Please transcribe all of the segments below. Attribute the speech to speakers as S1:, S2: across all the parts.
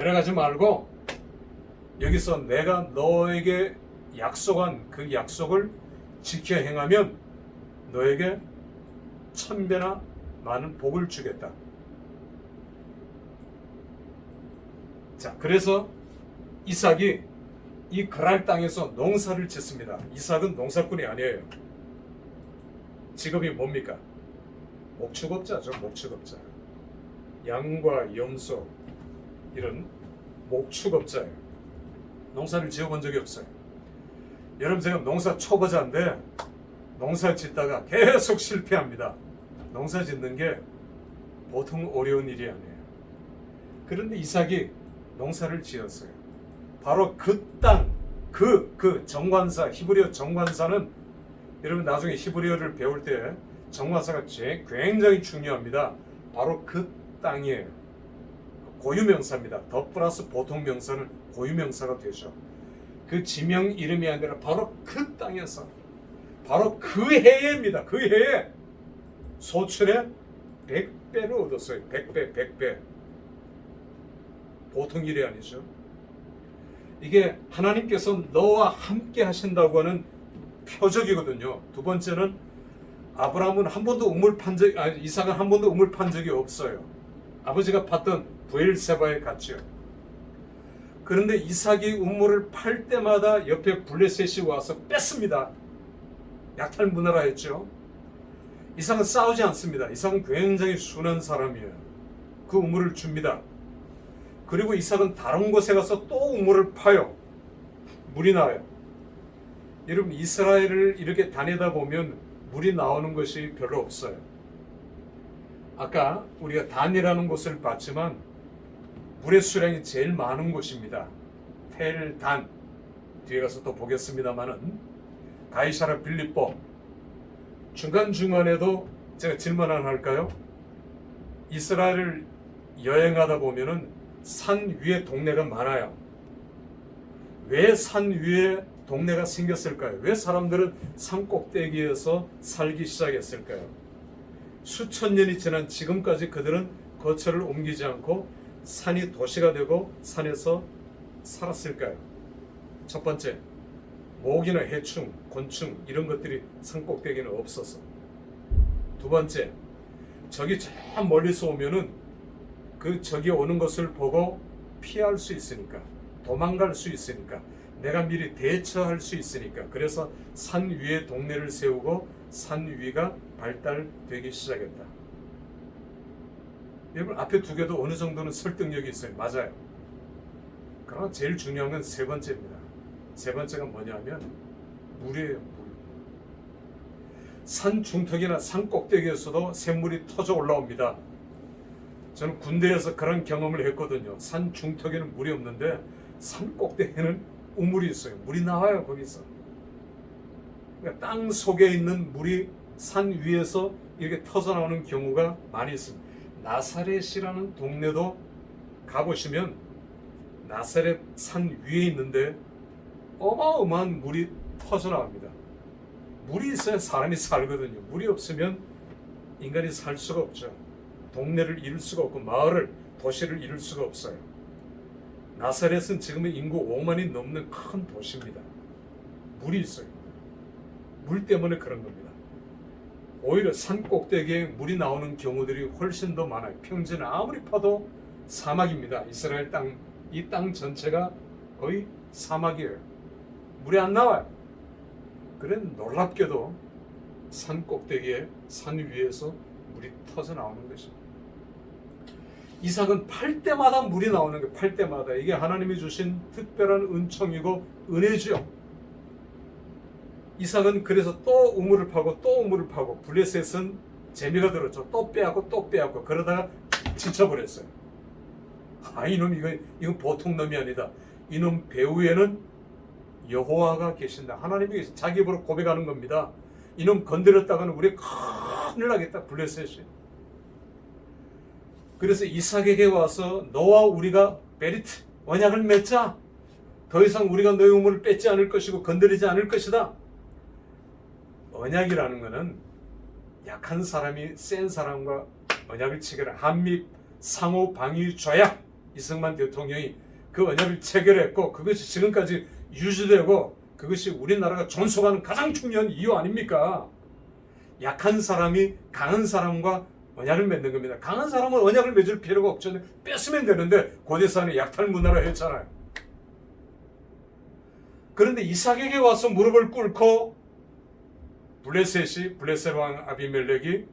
S1: 내려가지 말고 여기서 내가 너에게 약속한 그 약속을 지켜 행하면 너에게 1000배나 많은 복을 주겠다. 자, 그래서 이삭이 이 그랄 땅에서 농사를 짓습니다. 이삭은 농사꾼이 아니에요. 직업이 뭡니까? 목축업자죠. 목축업자. 양과 염소 이런 목축업자예요. 농사를 지어본 적이 없어요. 여러분, 제가 농사 초보자인데 농사 짓다가 계속 실패합니다. 농사 짓는 게 보통 어려운 일이 아니에요. 그런데 이삭이 농사를 지었어요. 바로 그 땅, 그 정관사, 히브리어 정관사는 여러분 나중에 히브리어를 배울 때 정관사가 굉장히 중요합니다. 바로 그 땅이에요. 고유명사입니다. 더 플러스 보통 명사는 고유명사가 되죠. 그 지명 이름이 아니라 바로 그 땅에서 바로 그 해입니다. 그 해에 소출의 100배를 얻었어요. 100배. 보통 일이 아니죠. 이게 하나님께서 너와 함께 하신다고 하는 표적이거든요. 두 번째는 아브라함은 한 번도 이삭은 한 번도 우물 판 적이 없어요. 아버지가 팠던 브엘세바에 갔죠. 그런데 이삭이 우물을 팔 때마다 옆에 블레셋이 와서 뺐습니다. 약탈문화라 했죠. 이삭은 싸우지 않습니다. 이삭은 굉장히 순한 사람이에요. 그 우물을 줍니다. 그리고 이삭은 다른 곳에 가서 또 우물을 파요. 물이 나와요. 여러분, 이스라엘을 이렇게 다니다 보면 물이 나오는 것이 별로 없어요. 아까 우리가 단이라는 곳을 봤지만 물의 수량이 제일 많은 곳입니다. 텔단. 뒤에 가서 또 보겠습니다만은 가이사라 빌립보. 중간중간에도 제가 질문 하나 할까요? 이스라엘을 여행하다 보면은 산 위에 동네가 많아요. 왜 산 위에 동네가 생겼을까요? 왜 사람들은 산 꼭대기에서 살기 시작했을까요? 수천 년이 지난 지금까지 그들은 거처를 옮기지 않고 산이 도시가 되고 산에서 살았을까요? 첫 번째, 모기나 해충, 곤충 이런 것들이 산 꼭대기는 없어서. 두 번째, 저기 저 멀리서 오면은 그 저기 오는 것을 보고 피할 수 있으니까, 도망갈 수 있으니까, 내가 미리 대처할 수 있으니까. 그래서 산 위에 동네를 세우고 산 위가 발달되기 시작했다. 여러분, 앞에 두 개도 어느 정도는 설득력이 있어요. 맞아요. 그러나 제일 중요한 건 세 번째입니다. 세 번째가 뭐냐면 물이에요. 물. 산 중턱이나 산 꼭대기에서도 샘물이 터져 올라옵니다. 저는 군대에서 그런 경험을 했거든요. 산 중턱에는 물이 없는데 산 꼭대기에는 우물이 있어요. 물이 나와요. 거기서. 그러니까 땅 속에 있는 물이 산 위에서 이렇게 터져 나오는 경우가 많이 있습니다. 나사렛이라는 동네도 가보시면 나사렛 산 위에 있는데 어마어마한 물이 터져 나옵니다. 물이 있어야 사람이 살거든요. 물이 없으면 인간이 살 수가 없죠. 동네를 이룰 수가 없고 마을을, 도시를 이룰 수가 없어요. 나사렛은 지금은 인구 5만이 넘는 큰 도시입니다. 물이 있어요. 물 때문에 그런 겁니다. 오히려 산 꼭대기에 물이 나오는 경우들이 훨씬 더 많아요. 평지는 아무리 파도 사막입니다. 이스라엘 땅, 이 땅 전체가 거의 사막이에요. 물이 안 나와요. 그래 놀랍게도 산 꼭대기에, 산 위에서 물이 터져 나오는 것입니다. 이삭은 팔 때마다 물이 나오는 거예요. 팔 때마다. 이게 하나님이 주신 특별한 은총이고 은혜죠. 이삭은 그래서 또 우물을 파고 또 우물을 파고, 블레셋은 재미가 들었죠. 또 빼앗고 또 빼앗고. 그러다가 지쳐버렸어요. 이놈 이건 보통 놈이 아니다. 이놈 배후에는 여호와가 계신다. 하나님이 자기 입으로 고백하는 겁니다. 이놈 건드렸다가는 우리 큰일 나겠다. 블레셋이. 그래서 이삭에게 와서 너와 우리가 베리트 언약을 맺자. 더 이상 우리가 너의 우물을 뺏지 않을 것이고 건드리지 않을 것이다. 언약이라는 것은 약한 사람이 센 사람과 언약을 체결한 한미 상호 방위 조약, 이승만 대통령이 그 언약을 체결했고 그것이 지금까지 유지되고 그것이 우리나라가 존속하는 가장 중요한 이유 아닙니까? 약한 사람이 강한 사람과 언약을 맺는 겁니다. 강한 사람은 언약을 맺을 필요가 없잖아요. 뺐으면 되는데 고대사는 약탈 문화라 했잖아요. 그런데 이삭에게 와서 무릎을 꿇고 블레셋 왕 아비멜렉이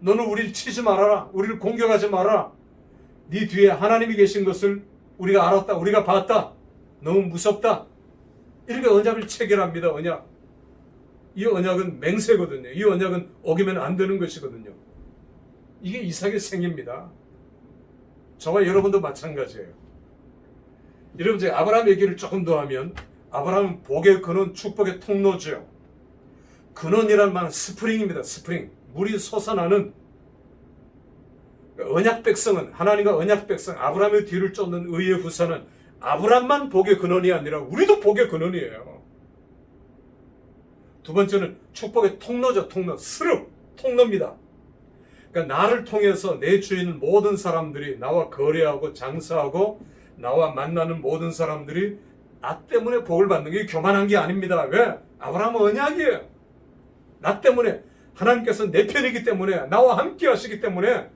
S1: 너는 우리를 치지 말아라. 우리를 공격하지 마라. 네 뒤에 하나님이 계신 것을 우리가 알았다. 우리가 봤다. 너무 무섭다. 이렇게 언약을 체결합니다. 언약. 이 언약은 맹세거든요. 이 언약은 어기면 안 되는 것이거든요. 이게 이삭의 생입니다. 저와 여러분도 마찬가지예요. 여러분 제가 아브라함 얘기를 조금 더 하면 아브라함은 복의 근원, 축복의 통로죠. 근원이란 말은 스프링입니다. 스프링. 물이 솟아나는 언약 백성은 하나님과 언약 백성 아브라함의 뒤를 쫓는 의의 후사는 아브라함만 복의 근원이 아니라 우리도 복의 근원이에요. 두 번째는 축복의 통로죠. 통로. 스룹. 통로입니다. 그러니까 나를 통해서 내 주위에 있는 모든 사람들이 나와 거래하고 장사하고 나와 만나는 모든 사람들이 나 때문에 복을 받는 게 교만한 게 아닙니다. 왜? 아브라함은 언약이에요. 나 때문에 하나님께서 내 편이기 때문에 나와 함께 하시기 때문에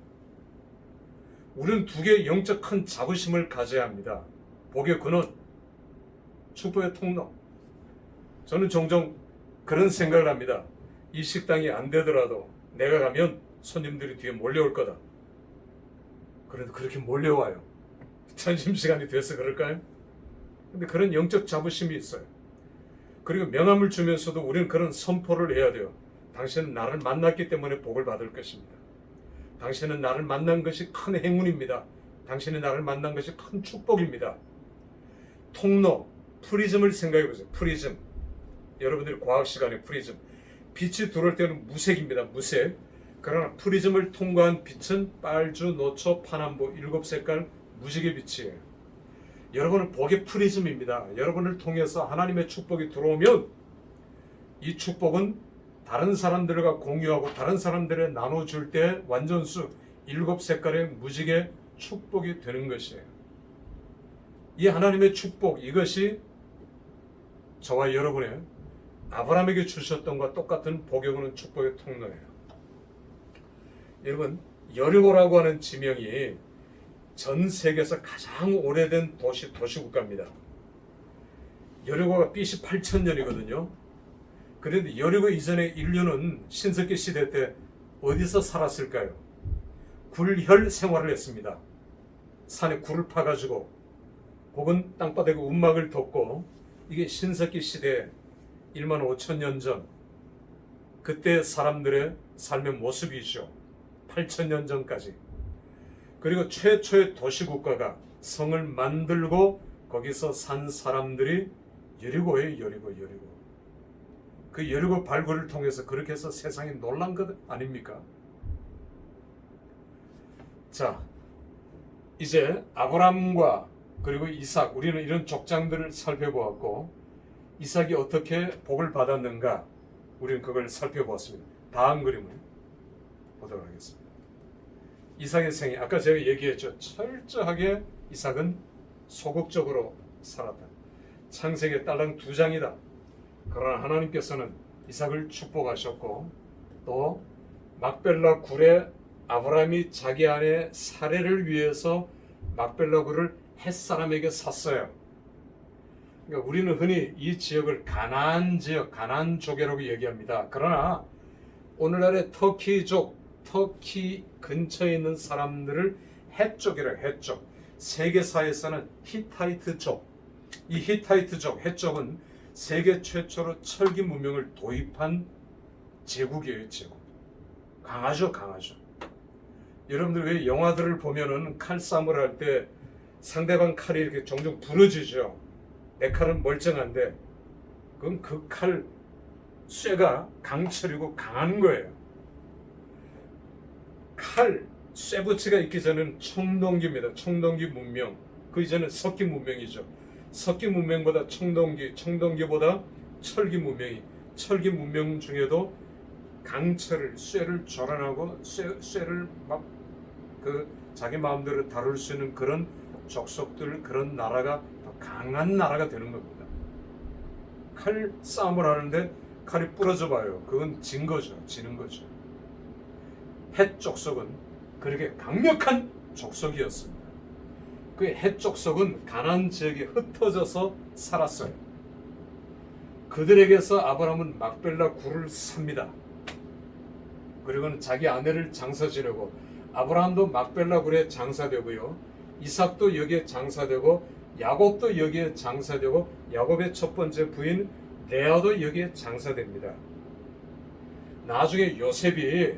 S1: 우리는 두 개의 영적 큰 자부심을 가져야 합니다. 복의 근원, 축복의 통로. 저는 종종 그런 생각을 합니다. 이 식당이 안 되더라도 내가 가면 손님들이 뒤에 몰려올 거다. 그래도 그렇게 몰려와요. 점심시간이 돼서 그럴까요? 근데 그런 영적 자부심이 있어요. 그리고 명함을 주면서도 우리는 그런 선포를 해야 돼요. 당신은 나를 만났기 때문에 복을 받을 것입니다. 당신은 나를 만난 것이 큰 행운입니다. 당신이 나를 만난 것이 큰 축복입니다. 통로, 프리즘을 생각해 보세요. 프리즘. 여러분들이 과학 시간에 프리즘. 빛이 들어올 때는 무색입니다. 무색. 그러나 프리즘을 통과한 빛은 빨주, 노초, 파남보 7색깔 무지개 빛이에요. 여러분은 복의 프리즘입니다. 여러분을 통해서 하나님의 축복이 들어오면 이 축복은 다른 사람들과 공유하고 다른 사람들에 나눠줄 때 완전수 7색깔의 무지개 축복이 되는 것이에요. 이 하나님의 축복, 이것이 저와 여러분의 아브라함에게 주셨던 것과 똑같은 복에 오는 축복의 통로예요. 여러분, 여리고라고 하는 지명이 전 세계에서 가장 오래된 도시국가입니다. 여리고가 BC 8000년이거든요. 그런데 여리고 이전의 인류는 신석기 시대 때 어디서 살았을까요? 굴혈 생활을 했습니다. 산에 굴을 파가지고 혹은 땅바닥에 움막을 덮고, 이게 신석기 시대 1만 5천 년 전 그때 사람들의 삶의 모습이죠. 8천 년 전까지. 그리고 최초의 도시국가가 성을 만들고 거기서 산 사람들이 여리고예요. 여리고. 그 여리고 발굴을 통해서 그렇게 해서 세상이 놀란 것 아닙니까? 자, 이제 아브람과 그리고 이삭, 우리는 이런 족장들을 살펴보았고 이삭이 어떻게 복을 받았는가, 우리는 그걸 살펴보았습니다. 다음 그림을 보도록 하겠습니다. 이삭의 생애, 아까 제가 얘기했죠. 철저하게 이삭은 소극적으로 살았다. 창세기 딸랑 2장이다. 그러나 하나님께서는 이삭을 축복하셨고, 또 막벨라 굴에 아브라함이 자기 아내 사레를 위해서 막벨라 굴을 햇사람에게 샀어요. 그러니까 우리는 흔히 이 지역을 가나안 지역, 가나안 족이라고 얘기합니다. 그러나 오늘날의 터키 근처에 있는 사람들을 헷족이라고 헷족. 세계사에서는 히타이트족. 이 히타이트족, 헷족은 세계 최초로 철기 문명을 도입한 제국이에요. 제국. 강하죠. 여러분들 왜 영화들을 보면은 칼싸움을 할 때 상대방 칼이 이렇게 종종 부러지죠. 내 칼은 멀쩡한데 그건 그 칼 쇠가 강철이고 강한 거예요. 칼, 쇠붙이가 있기 전에는 청동기입니다. 청동기 문명. 그 이전은 석기 문명이죠. 석기 문명보다 청동기보다 철기 문명이. 철기 문명 중에도 강철을, 쇠를 조련하고 쇠를 막 그 자기 마음대로 다룰 수 있는 그런 족속들, 그런 나라가 더 강한 나라가 되는 겁니다. 칼 싸움을 하는데 칼이 부러져 봐요. 그건 진 거죠. 지는 거죠. 헷 족속은 그렇게 강력한 족속이었습니다. 그 헷 족속은 가나안 지역에 흩어져서 살았어요. 그들에게서 아브라함은 막벨라 굴을 삽니다. 그리고는 자기 아내를 장사 지내고, 아브라함도 막벨라 굴에 장사되고요, 이삭도 여기에 장사되고, 야곱도 여기에 장사되고, 야곱의 첫 번째 부인 레아도 여기에 장사됩니다. 나중에 요셉이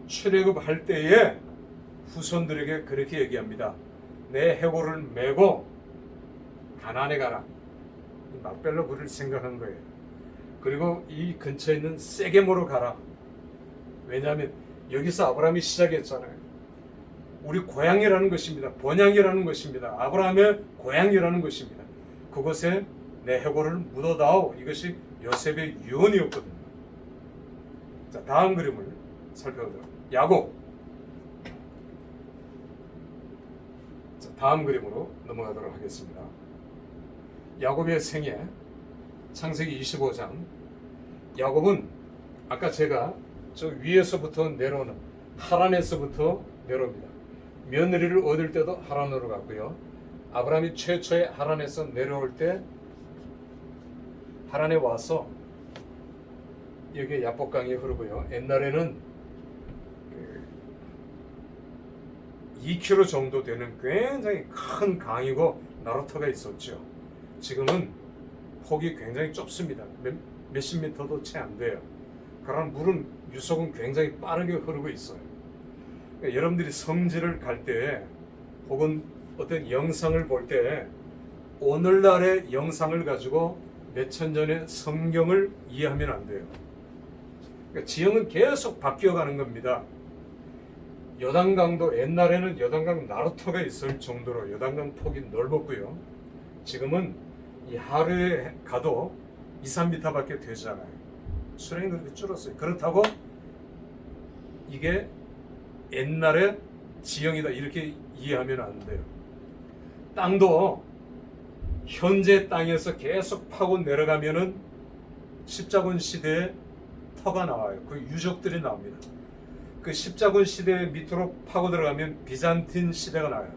S1: 출애굽할 때에 후손들에게 그렇게 얘기합니다. 내 해골을 메고 가나안에 가라. 막벨라 굴을 생각한 거예요. 그리고 이 근처에 있는 세겜으로 가라. 왜냐하면 여기서 아브라함이 시작했잖아요. 우리 고향이라는 것입니다. 본향이라는 것입니다. 아브라함의 고향이라는 것입니다. 그곳에 내 해골을 묻어다오. 이것이 요셉의 유언이었거든요. 자, 다음 그림을 살펴보죠. 야곱. 자, 다음 그림으로 넘어가도록 하겠습니다. 야곱의 생애, 창세기 25장. 야곱은 아까 제가 저 위에서부터 내려오는 하란에서부터 내려옵니다. 며느리를 얻을 때도 하란으로 갔고요. 아브라함이 최초에 하란에서 내려올 때 하란에 와서 여기에 야복강이 흐르고요. 옛날에는 2km 정도 되는 굉장히 큰 강이고 나루터가 있었죠. 지금은 폭이 굉장히 좁습니다. 몇십 미터도 채 안 돼요. 그러나 물은 유속은 굉장히 빠르게 흐르고 있어요. 그러니까 여러분들이 성지를 갈 때 혹은 어떤 영상을 볼 때 오늘날의 영상을 가지고 몇천 년의 성경을 이해하면 안 돼요. 그러니까 지형은 계속 바뀌어가는 겁니다. 요단강도 옛날에는 요단강 나루터가 있을 정도로 요단강 폭이 넓었고요. 지금은 이 하루에 가도 2, 3m밖에 되지 않아요. 수량이 그렇게 줄었어요. 그렇다고 이게 옛날의 지형이다 이렇게 이해하면 안 돼요. 땅도 현재 땅에서 계속 파고 내려가면은 십자군 시대의 터가 나와요. 그 유적들이 나옵니다. 그 십자군 시대 밑으로 파고 들어가면 비잔틴 시대가 나와요.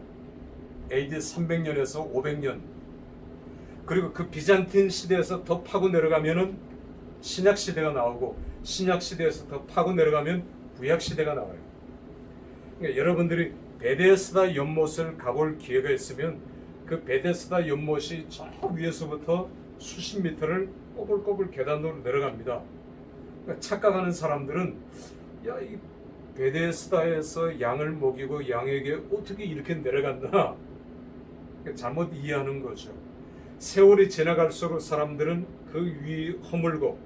S1: AD 300년에서 500년. 그리고 그 비잔틴 시대에서 더 파고 내려가면은 신약 시대가 나오고, 신약 시대에서 더 파고 내려가면 구약 시대가 나와요. 그러니까 여러분들이 베데스다 연못을 가볼 기회가 있으면 그 베데스다 연못이 저 위에서부터 수십 미터를 꼬불꼬불 계단으로 내려갑니다. 그러니까 착각하는 사람들은 야, 이 베데스다에서 양을 먹이고 양에게 어떻게 이렇게 내려간다, 잘못 이해하는 거죠. 세월이 지나갈수록 사람들은 그 위 허물고,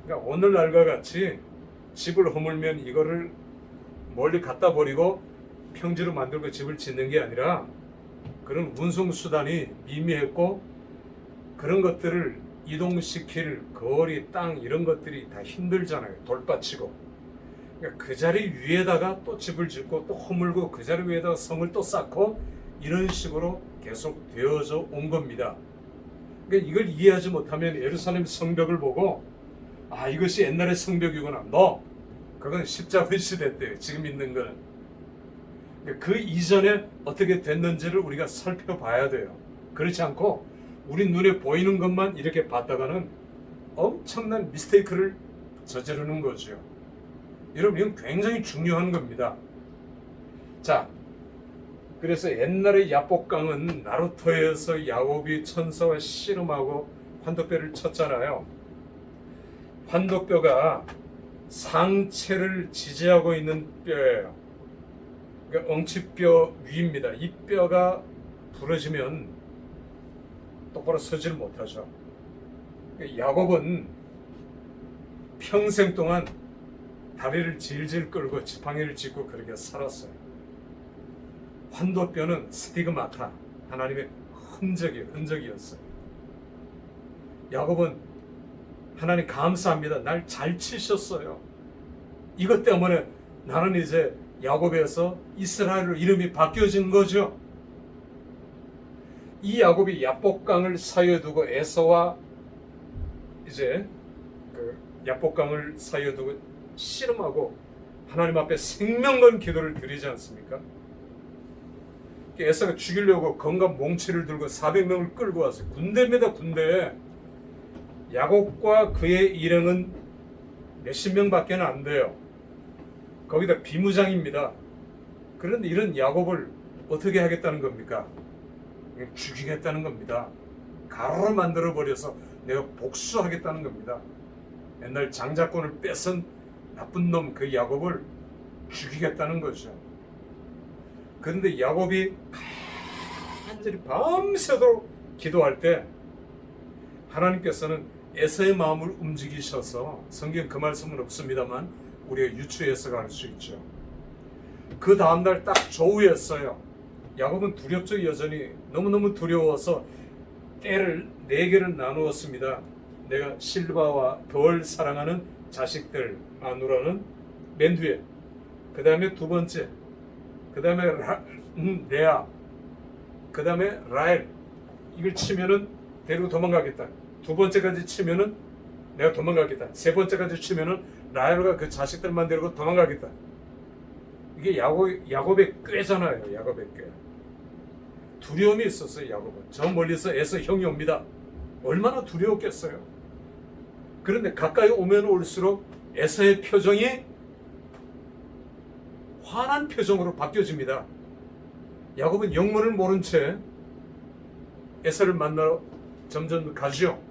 S1: 그러니까 오늘날과 같이 집을 허물면 이거를 멀리 갖다 버리고 평지로 만들고 집을 짓는 게 아니라 그런 운송 수단이 미미했고, 그런 것들을 이동시킬 거리, 땅 이런 것들이 다 힘들잖아요. 돌받치고. 그러니까 그 자리 위에다가 또 집을 짓고 또 허물고 그 자리 위에다가 성을 또 쌓고 이런 식으로 계속 되어져 온 겁니다. 그러니까 이걸 이해하지 못하면 예루살렘 성벽을 보고 아, 이것이 옛날의 성벽이구나. 그건 십자군 시대 때 지금 있는 거는. 그러니까 그 이전에 어떻게 됐는지를 우리가 살펴봐야 돼요. 그렇지 않고 우리 눈에 보이는 것만 이렇게 봤다가는 엄청난 미스테이크를 저지르는 거죠. 여러분, 이건 굉장히 중요한 겁니다. 자, 그래서 옛날에 야복강은 나루터에서 야곱이 천사와 씨름하고 환도뼈를 쳤잖아요. 환도뼈가 상체를 지지하고 있는 뼈예요. 그러니까 엉치뼈 위입니다. 이 뼈가 부러지면 똑바로 서지를 못하죠. 그러니까 야곱은 평생 동안 다리를 질질 끌고 지팡이를 짚고 그렇게 살았어요. 환도뼈는 스티그마타, 하나님의 흔적이었어요. 야곱은 하나님 감사합니다. 날 잘 치셨어요. 이것 때문에 나는 이제 야곱에서 이스라엘로 이름이 바뀌어진 거죠. 이 야곱이 야복강을 사이에 두고 에서와 이제 그 야복강을 사이에 두고 씨름하고 하나님 앞에 생명건 기도를 드리지 않습니까? 에서가 죽이려고 건강 몽치를 들고 400명을 끌고 왔어요. 군대입니다, 군대. 야곱과 그의 일행은 몇십 명밖에 안 돼요. 거기다 비무장입니다. 그런데 이런 야곱을 어떻게 하겠다는 겁니까? 죽이겠다는 겁니다. 가로로 만들어버려서 내가 복수하겠다는 겁니다. 옛날 장자권을 뺏은 나쁜 놈 그 야곱을 죽이겠다는 거죠. 그런데 야곱이 간절히 밤새도록 기도할 때 하나님께서는 에서의 마음을 움직이셔서, 성경 그 말씀은 없습니다만 우리가 유추해서 알 수 있죠. 그 다음날 딱 조우였어요. 야곱은 두렵죠. 여전히 너무너무 두려워서 떼를 4개를 나누었습니다. 내가 실바와 덜 사랑하는 자식들 아누라는 맨 뒤에, 그 다음에 두 번째, 그 다음에 레아, 그 다음에 라헬. 이걸 치면은 데리고 도망가겠다. 두 번째까지 치면은 내가 도망가겠다. 세 번째까지 치면은 라헬과 그 자식들만 데리고 도망가겠다. 이게 야곱의 꾀잖아요. 야곱의 꾀. 두려움이 있었어요. 야곱은. 저 멀리서 에서 형이 옵니다. 얼마나 두려웠겠어요. 그런데 가까이 오면 올수록 에서의 표정이 환한 표정으로 바뀌어집니다. 야곱은 영문을 모른 채 에서를 만나러 점점 가죠.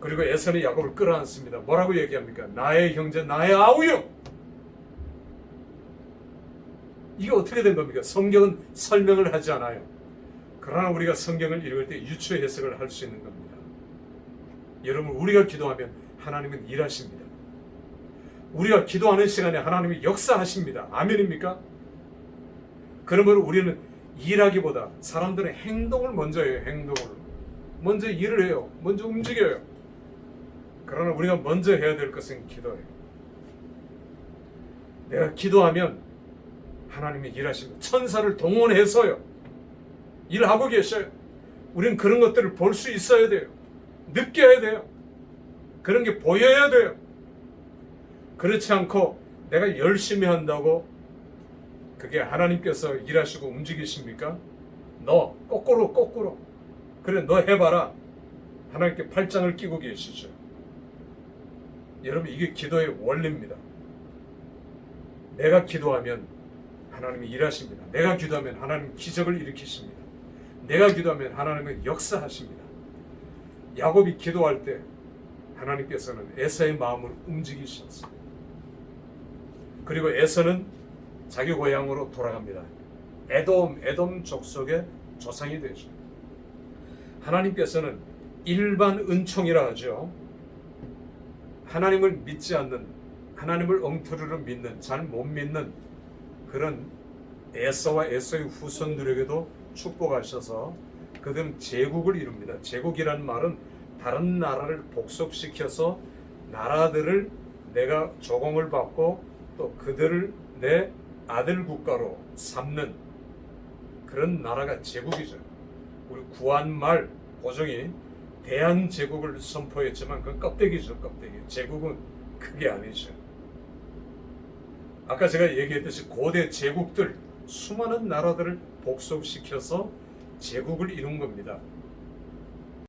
S1: 그리고 에서는 야곱을 끌어안습니다. 뭐라고 얘기합니까? 나의 형제, 나의 아우요. 이게 어떻게 된 겁니까? 성경은 설명을 하지 않아요. 그러나 우리가 성경을 읽을 때 유추 해석을 할 수 있는 겁니다. 여러분, 우리가 기도하면 하나님은 일하십니다. 우리가 기도하는 시간에 하나님이 역사하십니다. 아멘입니까? 그러므로 우리는 일하기보다 사람들은 행동을 먼저 해요. 행동을 먼저 일을 해요. 먼저 움직여요. 그러나 우리가 먼저 해야 될 것은 기도예요. 내가 기도하면 하나님이 일하십니다. 천사를 동원해서요, 일하고 계셔요. 우리는 그런 것들을 볼 수 있어야 돼요. 느껴야 돼요. 그런 게 보여야 돼요. 그렇지 않고 내가 열심히 한다고 그게 하나님께서 일하시고 움직이십니까? 너 거꾸로 그래, 너 해봐라. 하나님께 팔짱을 끼고 계시죠. 여러분, 이게 기도의 원리입니다. 내가 기도하면 하나님이 일하십니다. 내가 기도하면 하나님 기적을 일으키십니다. 내가 기도하면 하나님은 역사하십니다. 야곱이 기도할 때 하나님께서는 에서의 마음을 움직이셨어요. 그리고 에서는 자기 고향으로 돌아갑니다. 에돔 족속의 조상이 되죠. 하나님께서는 일반 은총이라 하죠. 하나님을 믿지 않는, 하나님을 엉터리로 믿는, 잘 못 믿는 그런 에서와 에서의 후손들에게도 축복하셔서 그들은 제국을 이룹니다. 제국이라는 말은 다른 나라를 복속시켜서 나라들을 내가 조공을 받고 또 그들을 내 아들 국가로 삼는 그런 나라가 제국이죠. 우리 구한말 고종이 대한제국을 선포했지만 그건 껍데기죠, 껍데기. 제국은 그게 아니죠. 아까 제가 얘기했듯이 고대 제국들, 수많은 나라들을 복속시켜서 제국을 이룬 겁니다.